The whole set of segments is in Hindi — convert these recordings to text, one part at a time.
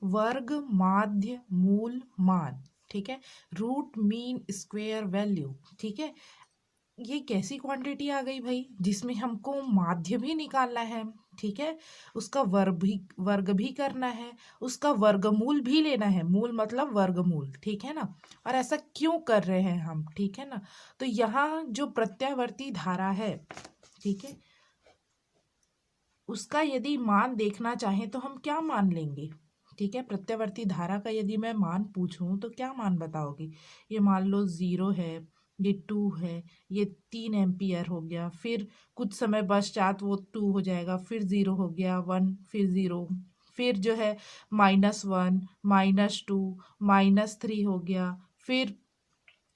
वर्ग माध्य मूल मान, ठीक है, रूट मीन स्क्वायर वैल्यू, ठीक है। ये कैसी क्वांटिटी आ गई भाई जिसमें हमको माध्य भी निकालना है, ठीक है, उसका वर्ग भी करना है, उसका वर्गमूल भी लेना है, मूल मतलब वर्गमूल, ठीक है ना। और ऐसा क्यों कर रहे हैं हम, ठीक है ना। तो यहाँ जो प्रत्यावर्ती धारा है, ठीक है, उसका यदि मान देखना चाहें तो हम क्या मान लेंगे, ठीक है। प्रत्यावर्ती धारा का यदि मैं मान पूछूं तो क्या मान बताओगे। ये मान लो 0 है, ये 2 है, ये 3 एम्पियर हो गया, फिर कुछ समय पश्चात वो 2 हो जाएगा, फिर 0 हो गया, 1, फिर 0, फिर जो है -1, -2, -3 हो गया, फिर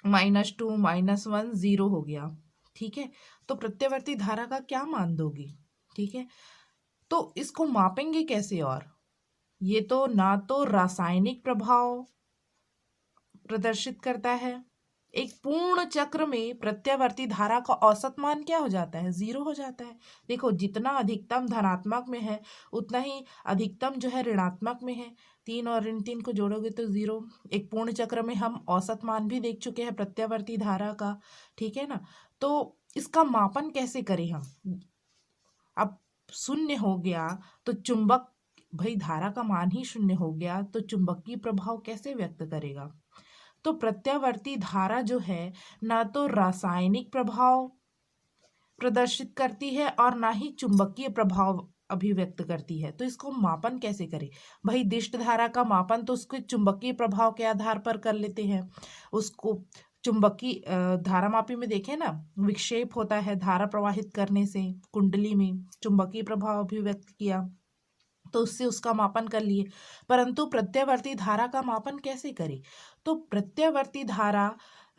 -2, -1, 0 हो गया, ठीक है। तो प्रत्यावर्ती धारा का क्या मान दोगी, ठीक है। तो इसको मापेंगे कैसे। और ये तो ना तो रासायनिक प्रभाव प्रदर्शित करता है, एक पूर्ण चक्र में प्रत्यावर्ती धारा का औसत मान क्या हो जाता है, 0 हो जाता है। देखो जितना अधिकतम धनात्मक में है उतना ही अधिकतम जो है ऋणात्मक में है, 3 और ऋण 3 को जोड़ोगे तो 0। एक पूर्ण चक्र में हम औसत मान भी देख चुके हैं प्रत्यावर्ती धारा का, ठीक है ना। तो इसका मापन कैसे करें हम। अब शून्य हो गया तो चुंबक, भाई धारा का मान ही शून्य हो गया तो चुंबकीय प्रभाव कैसे व्यक्त करेगा। तो प्रत्यावर्ती धारा जो है ना तो रासायनिक प्रभाव प्रदर्शित करती है और ना ही चुंबकीय प्रभाव अभिव्यक्त करती है। तो इसको मापन कैसे करें। भाई दिष्ट धारा का मापन तो उसके चुंबकीय प्रभाव के आधार पर कर लेते हैं। उसको चुंबकीय धारामापी में देखें ना, विक्षेप होता है धारा प्रवाहित करने से, कुंडली में चुंबकीय प्रभाव अभिव्यक्त किया तो उससे उसका मापन कर लिए। परंतु प्रत्यावर्ती धारा का मापन कैसे करें। तो प्रत्यावर्ती धारा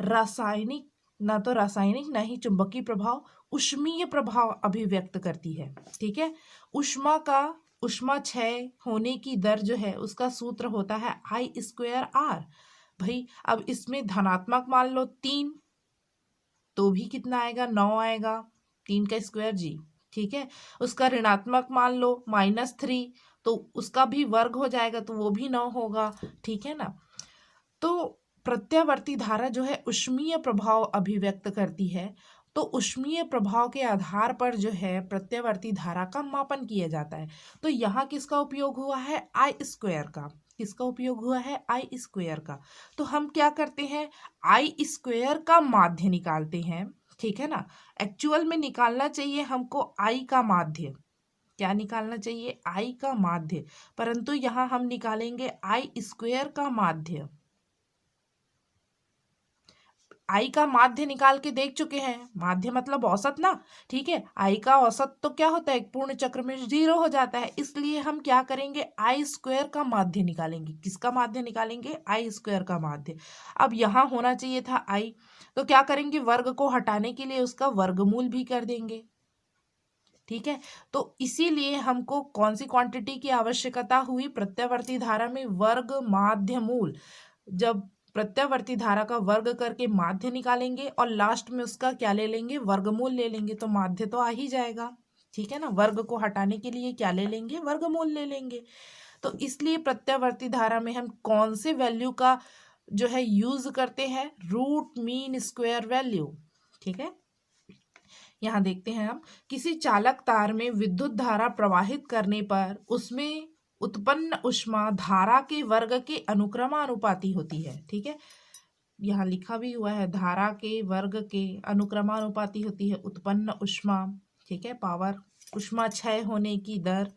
रासायनिक, ना तो रासायनिक ना ही चुंबकीय प्रभाव, ऊष्मीय प्रभाव अभिव्यक्त करती है, ठीक है। ऊष्मा क्षय होने की दर जो है उसका सूत्र होता है I²R। भाई अब इसमें धनात्मक मान लो 3 तो भी कितना आएगा, 9 आएगा, 3 का स्क्वायर जी, ठीक है। उसका ऋणात्मक मान लो -3 तो उसका भी वर्ग हो जाएगा तो वो भी 9 होगा, ठीक है ना। तो प्रत्यावर्ती धारा जो है ऊष्मीय प्रभाव अभिव्यक्त करती है। तो ऊष्मीय प्रभाव के आधार पर जो है प्रत्यावर्ती धारा का मापन किया जाता है। तो यहाँ किसका उपयोग हुआ है, I² का। किसका उपयोग हुआ है, I² का। तो हम क्या करते हैं, I² का माध्य निकालते हैं, ठीक है ना। एक्चुअल में निकालना चाहिए हमको I का माध्य, क्या निकालना चाहिए, I का माध्य, परंतु यहाँ हम निकालेंगे I² का माध्य। आई का माध्य निकाल के देख चुके हैं, माध्य मतलब औसत ना, ठीक है। आई का औसत तो क्या होता है, एक पूर्ण चक्र में 0 हो जाता है, इसलिए हम क्या करेंगे, I² का माध्य निकालेंगे। किसका माध्य निकालेंगे, I² का माध्य। अब यहाँ होना चाहिए था I, तो क्या करेंगे, वर्ग को हटाने के लिए उसका वर्गमूल भी कर देंगे, ठीक है। तो इसीलिए हमको कौन सी क्वांटिटी की आवश्यकता हुई, प्रत्यावर्ती धारा में वर्ग माध्य मूल। जब प्रत्यावर्ती धारा का वर्ग करके माध्य निकालेंगे और लास्ट में उसका क्या ले लेंगे, वर्गमूल ले लेंगे, तो माध्य तो आ ही जाएगा, ठीक है ना। वर्ग को हटाने के लिए क्या ले लेंगे, वर्गमूल ले लेंगे। तो इसलिए प्रत्यावर्ती धारा में हम कौन से वैल्यू का जो है यूज करते हैं, रूट मीन स्क्वायर वैल्यू, ठीक है। यहाँ देखते हैं हम, किसी चालक तार में विद्युत धारा प्रवाहित करने पर उसमें उत्पन्न ऊष्मा धारा के वर्ग के अनुक्रमानुपाती होती है, ठीक है। यहाँ लिखा भी हुआ है, धारा के वर्ग के अनुक्रमानुपाती होती है उत्पन्न ऊष्मा, ठीक है, पावर, ऊष्मा क्षय होने की दर।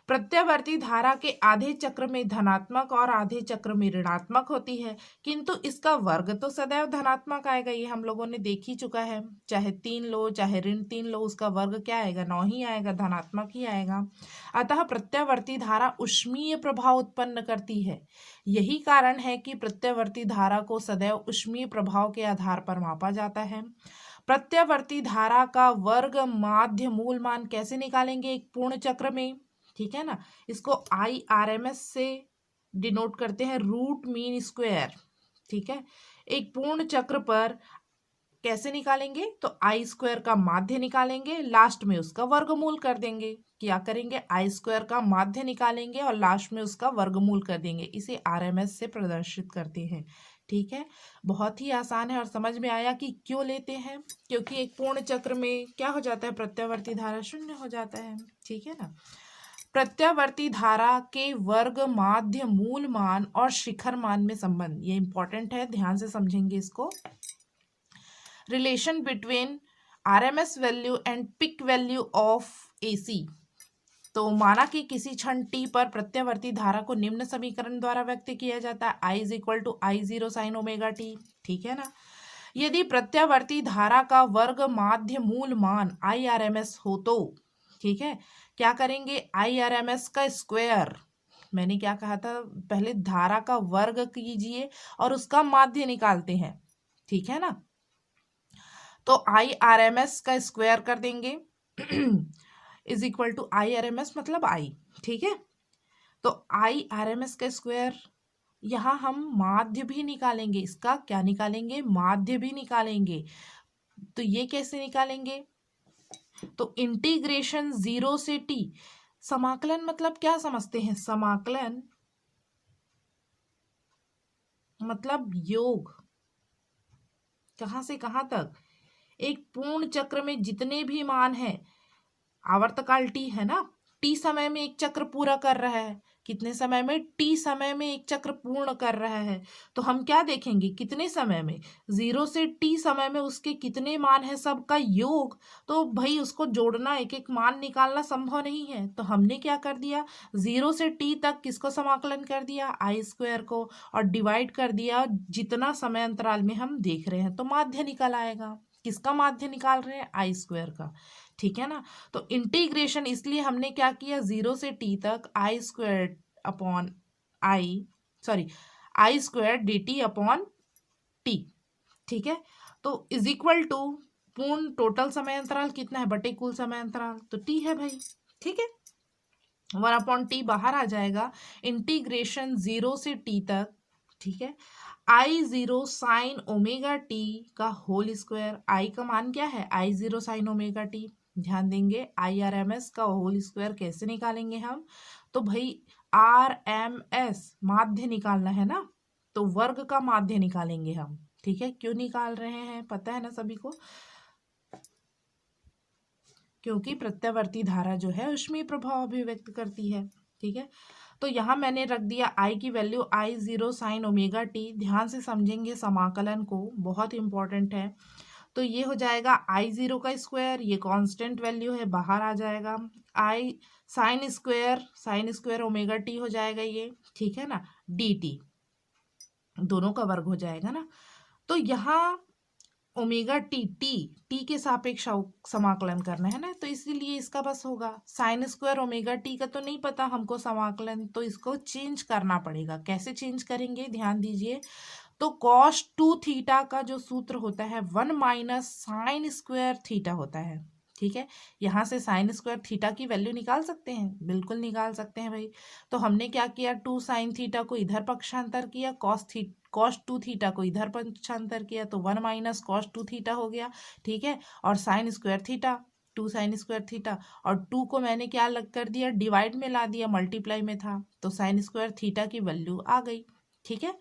प्रत्यावर्ती धारा के आधे चक्र में धनात्मक और आधे चक्र में ऋणात्मक होती है, किंतु इसका वर्ग तो सदैव धनात्मक आएगा, ये हम लोगों ने देख ही चुका है। चाहे 3 लो चाहे ऋण 3 लो, उसका वर्ग क्या आएगा, 9 ही आएगा, धनात्मक ही आएगा। अतः प्रत्यावर्ती धारा ऊष्मीय प्रभाव उत्पन्न करती है। यही कारण है कि प्रत्यावर्ती धारा को सदैव ऊष्मीय प्रभाव के आधार पर मापा जाता है। प्रत्यावर्ती धारा का वर्ग माध्य मूल मान कैसे निकालेंगे, एक पूर्ण चक्र में, ठीक है ना। इसको IRMS से डिनोट करते हैं, रूट मीन स्क्वायर, ठीक है। एक पूर्ण चक्र पर कैसे निकालेंगे, तो I² का माध्य निकालेंगे, लास्ट में उसका वर्गमूल कर देंगे, क्या करेंगे, आई स्क्वायर का माध्य निकालेंगे और लास्ट में उसका वर्गमूल कर देंगे। इसे आरएमएस से प्रदर्शित करते हैं। ठीक है, बहुत ही आसान है और समझ में आया कि क्यों लेते हैं, क्योंकि एक पूर्ण चक्र में क्या हो जाता है, प्रत्यावर्ती धारा शून्य हो जाता है। ठीक है ना। प्रत्यावर्ती धारा के वर्ग, माध्य, मूल मान और शिखर मान में संबंध, ये इंपॉर्टेंट है, ध्यान से समझेंगे इसको। Relation between RMS value and peak value of AC. तो माना कि किसी क्षण टी पर प्रत्यावर्ती धारा को निम्न समीकरण द्वारा व्यक्त किया जाता है, I is equal to I zero sine omega T. ठीक है ना। यदि प्रत्यावर्ती धारा का वर्ग, माध्य, मूल मान आई आर एम एस हो तो, ठीक है, क्या करेंगे, आई आर एम एस का स्क्वायर, मैंने क्या कहा था, पहले धारा का वर्ग कीजिए और उसका माध्य निकालते हैं। ठीक है ना। तो आई आर एम एस का स्क्वायर कर देंगे is equal to I R M S मतलब आई। ठीक है, तो आई आर एम एस का स्क्वायर, यहाँ हम माध्य भी निकालेंगे, इसका क्या निकालेंगे, माध्य भी निकालेंगे। तो ये कैसे निकालेंगे, तो इंटीग्रेशन 0 से टी, समाकलन मतलब क्या समझते हैं, समाकलन मतलब योग, कहाँ से कहाँ तक, एक पूर्ण चक्र में जितने भी मान हैं, आवर्तकाल टी है ना, टी समय में एक चक्र पूरा कर रहा है, कितने समय में, टी समय में एक चक्र पूर्ण कर रहा है। तो हम क्या देखेंगे, कितने समय में, 0 से टी समय में उसके कितने मान है सबका योग। तो भाई उसको जोड़ना, एक एक मान निकालना संभव नहीं है, तो हमने क्या कर दिया, 0 से टी तक किसको समाकलन कर दिया, आई स्क्वायर को, और डिवाइड कर दिया जितना समय अंतराल में हम देख रहे हैं, तो माध्य निकल आएगा। किसका माध्य निकाल रहे हैं, आई स्क्वायर का। ठीक है ना। तो इंटीग्रेशन इसलिए हमने क्या किया, 0 से टी तक I square upon I, sorry, I square D T upon T. ठीक है, तो इज इक्वल टू पूर्ण टोटल समय अंतराल कितना है बटे कुल समय अंतराल, तो टी है भाई। ठीक है, 1/t बाहर आ जाएगा, इंटीग्रेशन 0 से टी तक। ठीक है, आई जीरो साइन ओमेगा टी का होल स्क्वायर, आई का मान क्या है, आई जीरो साइन ओमेगा टी। ध्यान देंगे, आई आर एम एस का होल स्क्वायर कैसे निकालेंगे हम, तो भाई आर एम एस माध्य निकालना है ना, तो वर्ग का माध्य निकालेंगे हम। ठीक है, क्यों निकाल रहे हैं पता है ना सभी को, क्योंकि प्रत्यावर्ती धारा जो है ऊष्मीय प्रभाव अभिव्यक्त करती है। ठीक है, तो यहाँ मैंने रख दिया आई की वैल्यू आई जीरो साइन ओमेगा टी। ध्यान से समझेंगे समाकलन को, बहुत इंपॉर्टेंट है। तो ये हो जाएगा आई जीरो का स्क्वायर, ये कांस्टेंट वैल्यू है, बाहर आ जाएगा, आई साइन स्क्वायर ओमेगा टी हो जाएगा ये। ठीक है ना, डी टी दोनों का वर्ग हो जाएगा ना। तो यहाँ ओमेगा टी, टी के सापेक्ष समाकलन करना है ना, तो इसीलिए इसका बस होगा साइन स्क्वायर ओमेगा टी का तो नहीं पता हमको समाकलन, तो इसको चेंज करना पड़ेगा। कैसे चेंज करेंगे, ध्यान दीजिए। तो कॉस 2 थीटा का जो सूत्र होता है 1 माइनस साइन स्क्वायर थीटा होता है। ठीक है, यहाँ से साइन स्क्वायर थीटा की वैल्यू निकाल सकते हैं, बिल्कुल निकाल सकते हैं भाई। तो हमने क्या किया, 2 साइन थीटा को इधर पक्षांतर किया, कॉस 2 थीटा को इधर पक्षांतर किया, तो 1 माइनस कॉस 2 थीटा हो गया। ठीक है, और sine square theta, 2 sine square theta, और 2 को मैंने क्या लग कर दिया, डिवाइड में ला दिया, मल्टीप्लाई में था, तो साइन स्क्वायर थीटा की वैल्यू आ गई। ठीक है,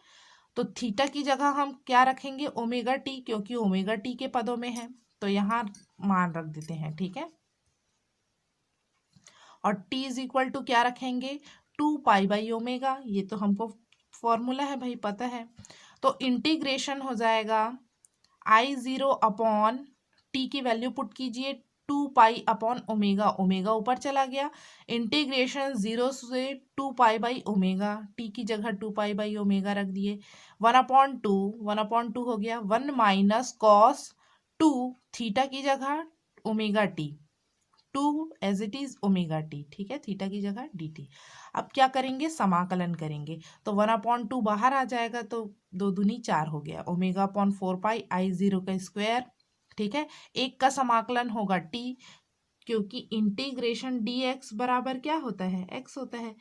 तो थीटा की जगह हम क्या रखेंगे, ओमेगा टी, क्योंकि ओमेगा टी के पदों में है, तो यहाँ मान रख देते हैं। ठीक है, और टी इज इक्वल टू क्या रखेंगे, 2 पाई/ओमेगा, ये तो हमको फॉर्मूला है भाई, पता है। तो इंटीग्रेशन हो जाएगा आई जीरो अपॉन टी की वैल्यू पुट कीजिए, 2 पाई/ओमेगा, ओमेगा ऊपर चला गया, इंटीग्रेशन 0 से 2 पाई/ओमेगा, टी की जगह 2 पाई/ओमेगा रख दिए, 1/2 हो गया, 1 माइनस कॉस 2 थीटा की जगह omega T, 2 as it is omega T. ठीक है, थीटा की जगह डी टी। अब क्या करेंगे, समाकलन करेंगे, तो 1/2 बाहर आ जाएगा, तो 2 दूनी 4 हो गया, ओमेगा अपॉन 4 पाई आई जीरो का स्क्वायर। ठीक है, एक का समाकलन होगा टी, क्योंकि इंटीग्रेशन डी एक्स बराबर क्या होता है, एक्स होता है,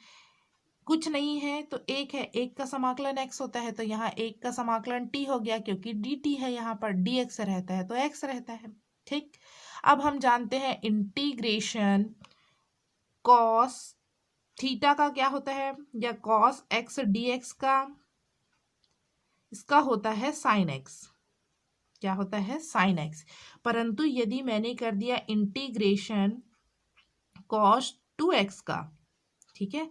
कुछ नहीं है तो एक है, एक का समाकलन एक्स होता है, तो यहाँ एक का समाकलन टी हो गया, क्योंकि डी टी है, यहाँ पर डी एक्स रहता है तो एक्स रहता है। ठीक, अब हम जानते हैं इंटीग्रेशन कॉस थीटा का क्या होता है, या कॉस एक्स डी एक्स का, इसका होता है साइन एक्स। क्या होता है, साइन एक्स। परंतु यदि मैंने कर दिया इंटीग्रेशन कॉस 2x का, ठीक है,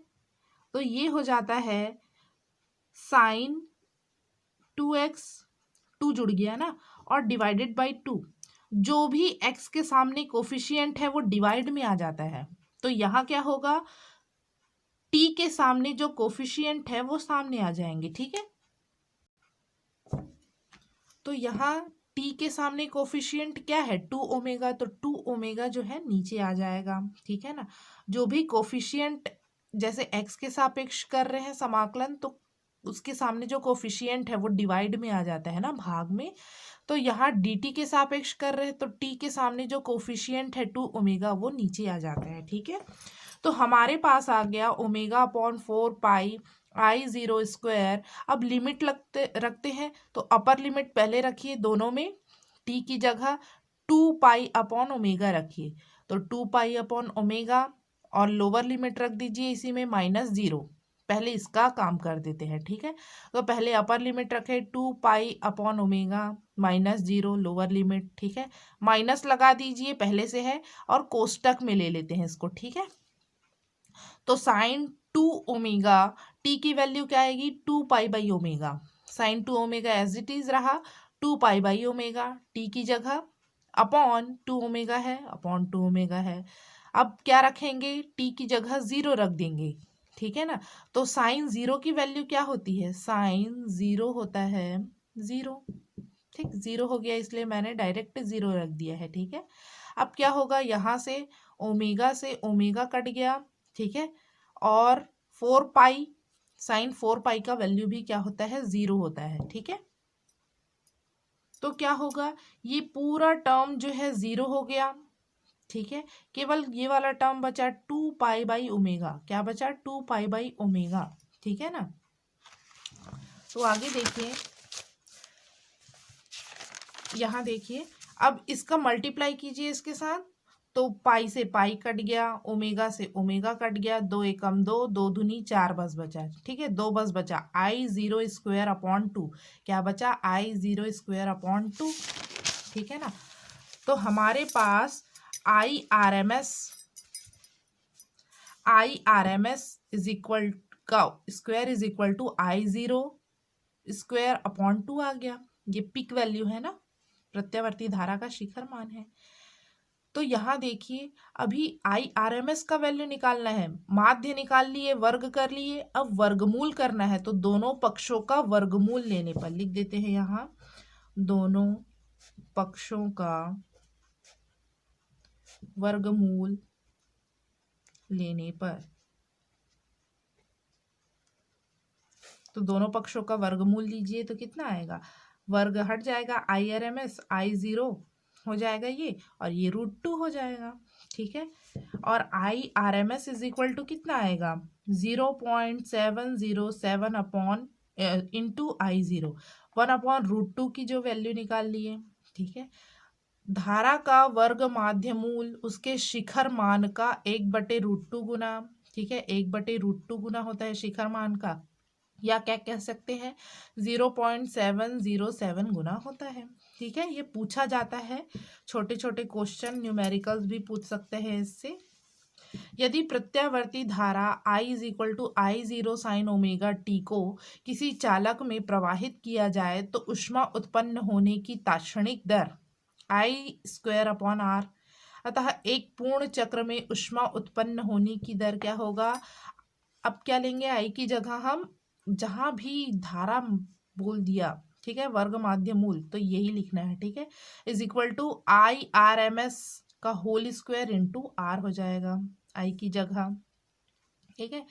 तो ये हो जाता है साइन 2x, 2 जुड़ गया ना, और डिवाइडेड बाई 2। जो भी x के सामने कोफिशिएंट है वो डिवाइड में आ जाता है, तो यहाँ क्या होगा, t के सामने जो कोफिशिएंट है वो सामने आ जाएंगे, ठीक है। तो यहाँ t के सामने कोफिशिएंट क्या है, 2 ओमेगा, तो 2 ओमेगा जो है नीचे आ जाएगा, ठीक है ना। जो भी कोफिशिएंट जैसे x के सापेक्ष कर रहे हैं समाकलन, तो उसके सामने जो कोफिशिएंट है वो डिवाइड में आ जाता है ना, भाग में। तो यहाँ dt के सापेक्ष कर रहे हैं तो t के सामने जो कोफिशिएंट है 2 ओमेगा वो नीचे आ जाता है, ठीक है। तो हमारे पास आ गया ओमेगा अपॉन 4 पाई आई जीरो स्क्वायर। अब लिमिट रखते हैं, तो अपर लिमिट पहले रखिए दोनों में, t की जगह 2 पाई अपॉन ओमेगा रखिए, तो 2 पाई अपॉन ओमेगा, और लोअर लिमिट रख दीजिए इसी में -0। पहले इसका काम कर देते हैं, ठीक है। तो पहले अपर लिमिट रखे 2 pi upon omega -0, lower limit, ठीक है। माइनस लगा दीजिए, पहले से है, और कोष्टक में ले लेते हैं इसको, ठीक है। तो साइन 2 ओमेगा, टी की वैल्यू क्या आएगी, 2 pi by omega. Sine 2 omega as it is रहा, 2 पाई बाई ओमेगा, टी की जगह अपॉन 2 ओमेगा है, अपॉन 2 ओमेगा है। अब क्या रखेंगे, टी की जगह 0 रख देंगे, ठीक है ना। तो साइन 0 की वैल्यू क्या होती है, साइन 0 होता है 0, ठीक। 0 हो गया, इसलिए मैंने डायरेक्ट 0 रख दिया है, ठीक है। अब क्या होगा, यहाँ से ओमेगा कट गया, ठीक है, और 4 पाई, साइन 4 पाई का वैल्यू भी क्या होता है, 0 होता है, ठीक है। तो क्या होगा, ये पूरा टर्म जो है 0 हो गया, ठीक है। केवल ये वाला टर्म बचा 2 पाई बाई ओमेगा, क्या बचा, 2 पाई बाई ओमेगा, ठीक है ना। तो आगे देखिए, यहाँ देखिए, अब इसका मल्टीप्लाई कीजिए इसके साथ, तो पाई से पाई कट गया, ओमेगा से ओमेगा कट गया, 2 एकम 2, 2 दूनी 4 बस बचा, ठीक है। 2 बस बचा, आई जीरो स्क्वायर अपॉन 2, क्या बचा, आई जीरो स्क्वायर अपॉन 2, ठीक है ना। तो हमारे पास I R M S is equal का square is equal to I zero square upon 2 आ गया। ये पिक वैल्यू है ना, प्रत्यावर्ती धारा का शिखर मान है। तो यहाँ देखिए, अभी IRMS का वैल्यू निकालना है, माध्य निकाल लिए, वर्ग कर लिए, अब वर्गमूल करना है। तो दोनों पक्षों का वर्गमूल लेने पर, लिख देते हैं यहाँ, दोनों पक्षों का वर्गमूल लेने पर, तो दोनों पक्षों का वर्गमूल लीजिए तो कितना आएगा, वर्ग हट जाएगा, IRMS I0 हो जाएगा ये, और ये √2 हो जाएगा, ठीक है। और IRMS इज इक्वल टू कितना आएगा, 0.707 अपॉन इंटू I0, 1/√2 की जो वैल्यू निकाल लिए, ठीक है। धारा का वर्ग माध्यमूल उसके शिखर मान का 1/√2 गुना, ठीक है, 1/√2 गुना होता है शिखर मान का, या क्या कह सकते हैं, 0.707 गुना होता है, ठीक है। ये पूछा जाता है, छोटे छोटे क्वेश्चन न्यूमेरिकल्स भी पूछ सकते हैं इससे। यदि प्रत्यावर्ती धारा I is equal to I0 sine omega T को किसी चालक में प्रवाहित किया जाए तो ऊष्मा उत्पन्न होने की तात्क्षणिक दर I² अपॉन R। अतः एक पूर्ण चक्र में ऊष्मा उत्पन्न होने की दर क्या होगा, अब क्या लेंगे, I की जगह हम जहाँ भी धारा बोल दिया, ठीक है, वर्ग माध्य मूल, तो यही लिखना है, ठीक है, इज इक्वल टू IRMS का होल स्क्वायर इंटू R हो जाएगा I की जगह, ठीक है।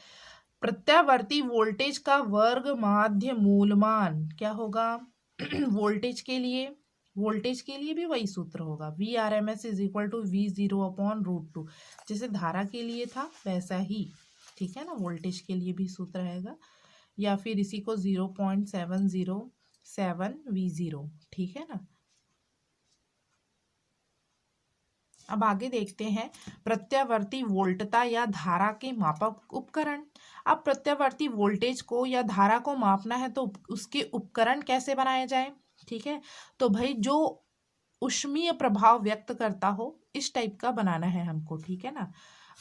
प्रत्यावर्ती वोल्टेज का वर्ग माध्य मूलमान क्या होगा वोल्टेज के लिए भी वही सूत्र होगा, VRMS is equal to V0 upon √2, जैसे धारा के लिए था वैसा ही, ठीक है ना। वोल्टेज के लिए भी सूत्र रहेगा, या फिर इसी को 0.707 V0, ठीक है ना। अब आगे देखते हैं प्रत्यावर्ती वोल्टता या धारा के मापक उपकरण। अब प्रत्यावर्ती वोल्टेज को या धारा को मापना है तो उसके उपकरण कैसे बनाए जाए, ठीक है। तो भाई जो ऊष्मीय प्रभाव व्यक्त करता हो इस टाइप का बनाना है हमको, ठीक है ना।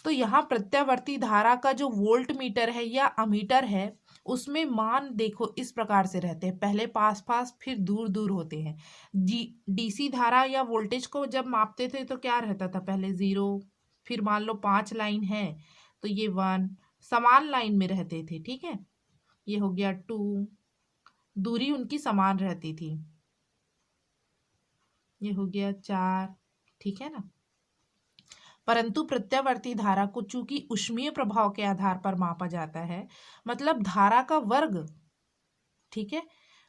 तो यहाँ प्रत्यावर्ती धारा का जो वोल्ट मीटर है या अमीटर है उसमें मान देखो इस प्रकार से रहते हैं, पहले पास पास फिर दूर दूर होते हैं। डीसी धारा या वोल्टेज को जब मापते थे तो क्या रहता था, पहले 0, फिर मान लो 5 लाइन है तो ये 1 समान लाइन में रहते थे, ठीक है। ये हो गया 2, दूरी उनकी समान रहती थी। ये हो गया 4, ठीक है ना। परंतु प्रत्यावर्ती धारा को चूंकि ऊष्मीय प्रभाव के आधार पर मापा जाता है, मतलब धारा का वर्ग, ठीक है।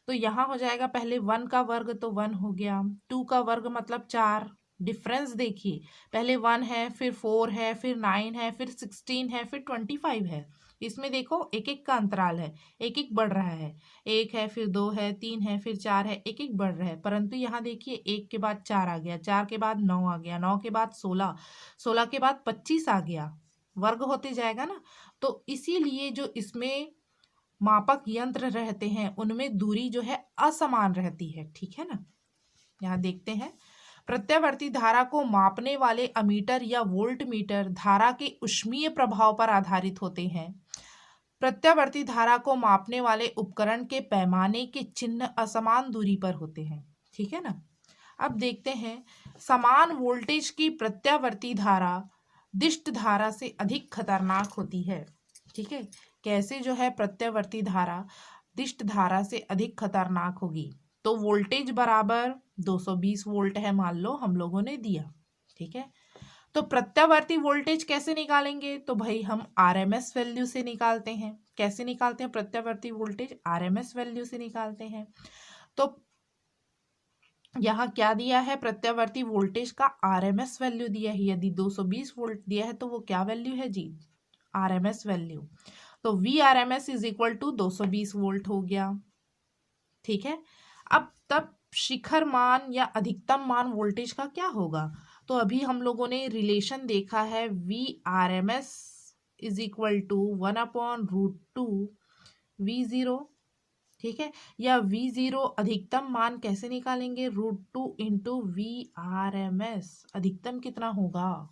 तो यहाँ हो जाएगा पहले 1 का वर्ग तो 1 हो गया, 2 का वर्ग मतलब 4, डिफरेंस देखिए, पहले 1 है फिर 4 है फिर 9 है फिर 16 है फिर 25 है। इसमें देखो एक एक का अंतराल है, एक एक बढ़ रहा है, 1 है फिर 2 है 3 है फिर 4 है, एक एक बढ़ रहा है। परंतु यहाँ देखिए 1 के बाद 4 आ गया, 4 के बाद 9 आ गया, 9 के बाद 16, 16 के बाद 25 आ गया, वर्ग होते जाएगा ना। तो इसीलिए जो इसमें मापक यंत्र रहते हैं उनमें दूरी जो है असमान रहती है, ठीक है ना। यहाँ देखते हैं प्रत्यावर्ती धारा को मापने वाले अमीटर या वोल्ट मीटर धारा के ऊष्मीय प्रभाव पर आधारित होते हैं। प्रत्यावर्ती धारा को मापने वाले उपकरण के पैमाने के चिन्ह असमान दूरी पर होते हैं, ठीक है ना। अब देखते हैं समान वोल्टेज की प्रत्यावर्ती धारा दिष्ट धारा से अधिक खतरनाक होती है, ठीक है। कैसे जो है प्रत्यावर्ती धारा दिष्ट धारा से अधिक खतरनाक होगी, तो वोल्टेज बराबर 220 वोल्ट है मान लो हम लोगों ने दिया, ठीक है। तो प्रत्यावर्ती वोल्टेज कैसे निकालेंगे, तो भाई हम आरएमएस वैल्यू से निकालते हैं। कैसे निकालते हैं प्रत्यावर्ती वोल्टेज, आरएमएस वैल्यू से निकालते हैं। तो यहाँ क्या दिया है, प्रत्यावर्ती वोल्टेज का आरएमएस वैल्यू दिया है। यदि 220 वोल्ट दिया है तो वो क्या वैल्यू है जी, आरएमएस वैल्यू। तो V R M S is equal to 220 volt हो गया, ठीक है। अब तब शिखर मान या अधिकतम मान वोल्टेज का क्या होगा, तो अभी हम लोगों ने रिलेशन देखा है V R M S is equal to 1/√2 V0, ठीक है। या V0 अधिकतम मान कैसे निकालेंगे, √2 into V R M S, अधिकतम कितना होगा,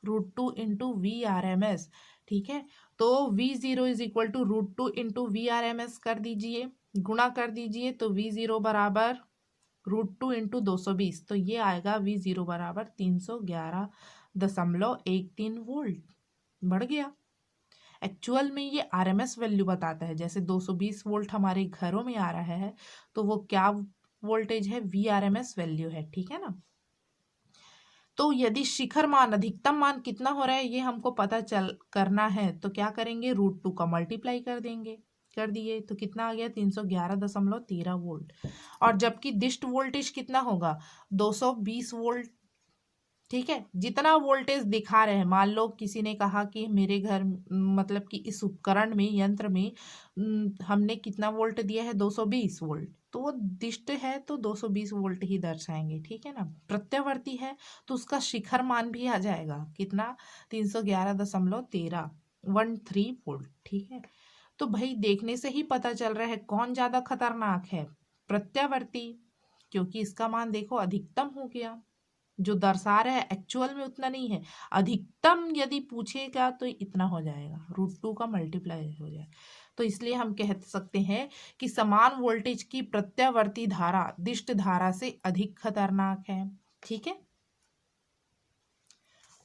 √2 into V R M S, ठीक है। तो V0 is equal to √2 into V R M S कर दीजिए, गुणा कर दीजिए, तो V0 बराबर √2 इंटू 220, तो ये आएगा V0 बराबर 311.13 वोल्ट, बढ़ गया। एक्चुअल में ये आरएमएस वैल्यू बताता है, जैसे 220 वोल्ट हमारे घरों में आ रहा है तो वो क्या वोल्टेज है, V R M S value है, ठीक है ना। तो यदि शिखर मान अधिकतम मान कितना हो रहा है ये हमको पता चल करना है, तो क्या करेंगे, √2 का मल्टीप्लाई कर देंगे, कर दिए तो कितना आ गया 311.13 वोल्ट। और जबकि दिष्ट वोल्टेज कितना होगा 220 वोल्ट, ठीक है। जितना वोल्टेज दिखा रहे हैं, मान लो किसी ने कहा कि मेरे घर मतलब कि इस उपकरण में यंत्र में हमने कितना वोल्ट दिया है 220 वोल्ट, तो वो दिष्ट है तो 220 वोल्ट ही दर्शाएंगे, ठीक है ना। प्रत्यावर्ती है तो उसका शिखर मान भी आ जाएगा कितना 311.13 वोल्ट, ठीक है। तो भाई देखने से ही पता चल रहा है कौन ज्यादा खतरनाक है, प्रत्यावर्ती, क्योंकि इसका मान देखो अधिकतम हो गया, जो दर्शा रहा है एक्चुअल में उतना नहीं है, अधिकतम यदि पूछेगा तो इतना हो जाएगा, √2 का मल्टीप्लाई हो जाएगा। तो इसलिए हम कह सकते हैं कि समान वोल्टेज की प्रत्यावर्ती धारा दिष्ट धारा से अधिक खतरनाक है, ठीक है।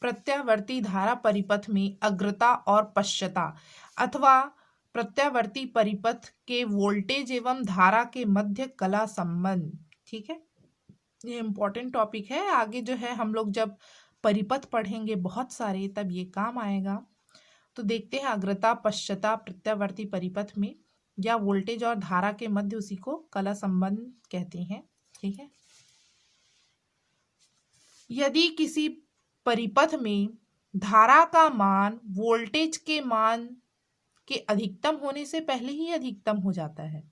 प्रत्यावर्ती धारा परिपथ में अग्रता और पश्चता अथवा प्रत्यावर्ती परिपथ के वोल्टेज एवं धारा के मध्य कला संबंध, ठीक है। ये इम्पोर्टेंट टॉपिक है, आगे जो है हम लोग जब परिपथ पढ़ेंगे बहुत सारे तब ये काम आएगा। तो देखते हैं अग्रता पश्चता प्रत्यावर्ती परिपथ में या वोल्टेज और धारा के मध्य, उसी को कला संबंध कहते हैं, ठीक है। यदि किसी परिपथ में धारा का मान वोल्टेज के मान के अधिकतम होने से पहले ही अधिकतम हो जाता है,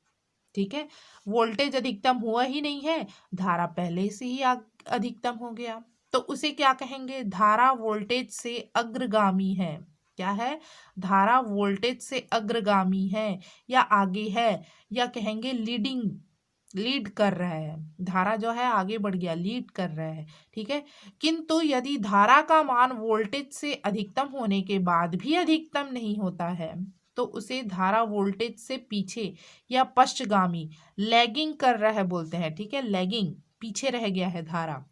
ठीक है। वोल्टेज अधिकतम हुआ ही नहीं है, धारा पहले से ही अधिकतम हो गया, तो उसे क्या कहेंगे, धारा वोल्टेज से अग्रगामी है। क्या है, धारा वोल्टेज से अग्रगामी है या आगे है, या कहेंगे लीडिंग, लीड कर रहा है, धारा जो है आगे बढ़ गया, लीड कर रहा है। ठीक है, किंतु यदि धारा का मान वोल्टेज से अधिकतम होने के बाद भी अधिकतम नहीं होता है तो उसे धारा वोल्टेज से पीछे या पश्चगामी, लैगिंग कर रहा है बोलते हैं। ठीक है, लैगिंग, पीछे रह गया है धारा,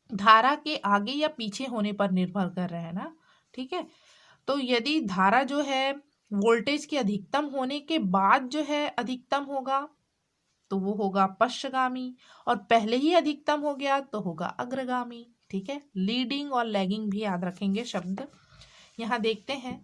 धारा के आगे या पीछे होने पर निर्भर कर रहा है ना। ठीक है, तो यदि धारा जो है वोल्टेज के अधिकतम होने के बाद जो है अधिकतम होगा तो वो होगा पश्चगामी, और पहले ही अधिकतम हो गया तो होगा अग्रगामी। ठीक है, लीडिंग और लैगिंग भी याद रखेंगे शब्द। यहाँ देखते हैं,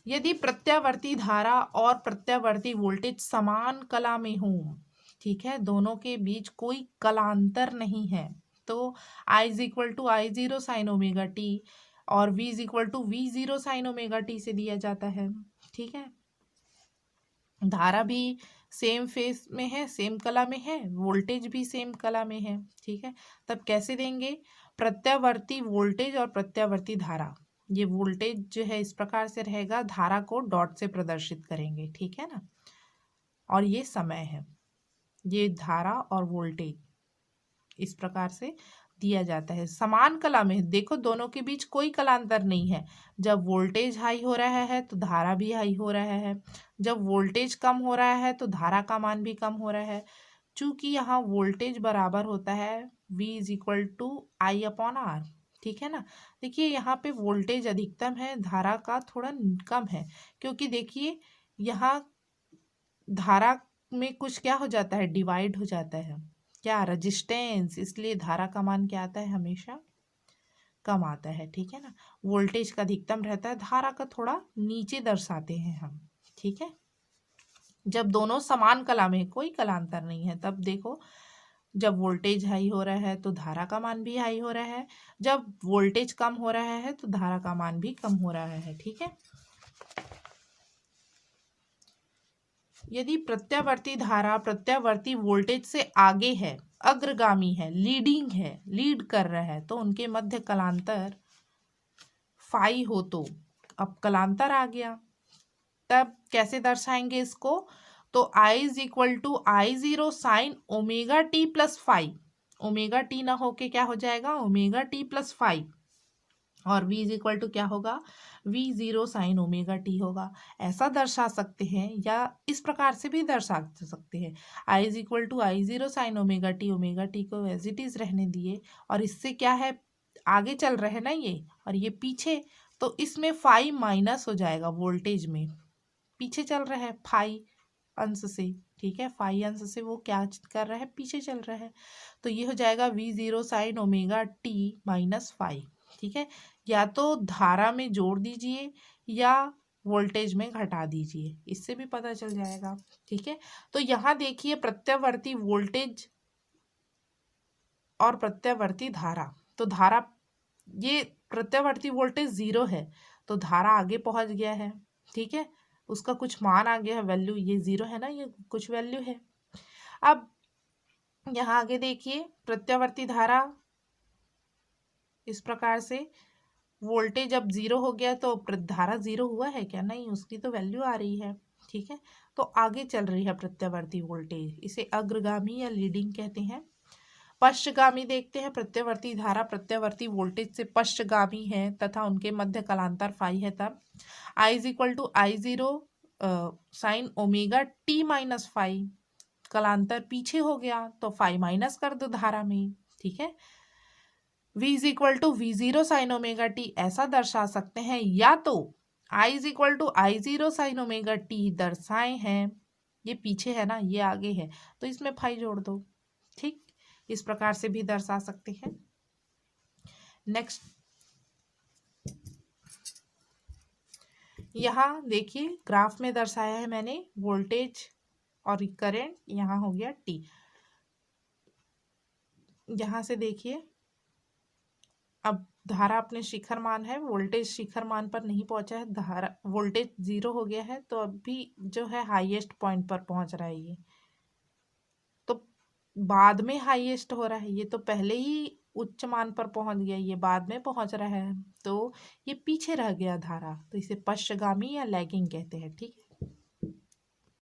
यदि प्रत्यावर्ती धारा और प्रत्यावर्ती वोल्टेज समान कला में हो, ठीक है, दोनों के बीच कोई कलांतर नहीं है, तो I is equal to I zero sine omega T और V is equal to V zero sine omega T से दिया जाता है। ठीक है, धारा भी सेम फेस में है, सेम कला में है, वोल्टेज भी सेम कला में है। ठीक है, तब कैसे देंगे, प्रत्यावर्ती वोल्टेज और प्रत्यावर्ती धारा, ये वोल्टेज जो है इस प्रकार से रहेगा, धारा को डॉट से प्रदर्शित करेंगे। ठीक है ना, और ये समय है, ये धारा और वोल्टेज इस प्रकार से दिया जाता है। समान कला में देखो, दोनों के बीच कोई कलांतर नहीं है, जब वोल्टेज हाई हो रहा है तो धारा भी हाई हो रहा है, जब वोल्टेज कम हो रहा है तो धारा का मान भी कम हो रहा है। चूंकि यहाँ वोल्टेज बराबर होता है V is equal to I upon R. ठीक है ना, देखिए यहाँ पे वोल्टेज अधिकतम है, धारा का थोड़ा कम है, क्योंकि देखिए यहाँ धारा में कुछ क्या हो जाता है, डिवाइड हो जाता है, क्या, रेजिस्टेंस, इसलिए धारा का मान क्या आता है, हमेशा कम आता है। ठीक है ना, वोल्टेज का अधिकतम रहता है, धारा का थोड़ा नीचे दर्शाते हैं हम। ठीक है, जब दोनों समान कला में, कोई कलांतर नहीं है, तब देखो जब वोल्टेज हाई हो रहा है तो धारा का मान भी हाई हो रहा है, जब वोल्टेज कम हो रहा है तो धारा का मान भी कम हो रहा है। ठीक है, यदि प्रत्यावर्ती धारा प्रत्यावर्ती वोल्टेज से आगे है, अग्रगामी है, लीडिंग है, लीड कर रहा है, तो उनके मध्य कलांतर फाई हो, तो अब कलांतर आ गया, तब कैसे दर्शाएंगे इसको, तो I is equal to I zero sine omega T plus five, omega T ना होके क्या हो जाएगा, ओमेगा टी प्लस फाइव, और V इज इक्वल टू क्या होगा, V zero sine omega T होगा। ऐसा दर्शा सकते हैं या इस प्रकार से भी दर्शा सकते हैं, I is equal to I zero sine omega T को एज इट इज रहने दिए, और इससे क्या है, आगे चल रहे हैं ना ये, और ये पीछे, तो इसमें फाई माइनस हो जाएगा, वोल्टेज में पीछे चल रहा है फाई अंश से। ठीक है, फाई अंश से वो क्या कर रहा है, पीछे चल रहा है, तो ये हो जाएगा V zero sine omega T minus five. ठीक है, या तो धारा में जोड़ दीजिए या वोल्टेज में घटा दीजिए, इससे भी पता चल जाएगा। ठीक है, तो यहाँ देखिए प्रत्यावर्ती वोल्टेज और प्रत्यावर्ती धारा, तो धारा, ये प्रत्यावर्ती वोल्टेज 0 है तो धारा आगे पहुंच गया है। ठीक है, उसका कुछ मान आ गया है, वैल्यू, ये 0 है ना, ये कुछ वैल्यू है। अब यहाँ आगे देखिए, प्रत्यावर्ती धारा इस प्रकार से, वोल्टेज अब 0 हो गया तो धारा 0 हुआ है क्या, नहीं, उसकी तो वैल्यू आ रही है। ठीक है, तो आगे चल रही है प्रत्यावर्ती वोल्टेज, इसे अग्रगामी या लीडिंग कहते हैं। पश्चगामी देखते हैं, प्रत्यावर्ती धारा प्रत्यावर्ती वोल्टेज से पश्चगामी है तथा उनके मध्य कलांतर फाई है, तब I is equal to I zero sine omega T minus phi, कलांतर पीछे हो गया तो फाई माइनस कर दो धारा में। ठीक है, V is equal to V zero sine omega T ऐसा दर्शा सकते हैं, या तो I is equal to I zero sine omega T दर्शाए हैं, ये पीछे है ना, ये आगे है, तो इसमें फाई जोड़ दो। ठीक, इस प्रकार से भी दर्शा सकते हैं। नेक्स्ट, यहाँ देखिए ग्राफ में दर्शाया है मैंने वोल्टेज और करंट, यहाँ हो गया टी। यहाँ से देखिए, अब धारा अपने शिखर मान है, वोल्टेज शिखर मान पर नहीं पहुंचा है, धारा वोल्टेज 0 हो गया है, तो अभी जो है हाईएस्ट पॉइंट पर पहुंच रहा है, ये तो बाद में हाईएस्ट हो रहा है, ये तो पहले ही उच्च मान पर पहुंच गया, ये बाद में पहुंच रहा है, तो ये पीछे रह गया धारा, तो इसे पश्चगामी या लैगिंग कहते हैं। ठीक है।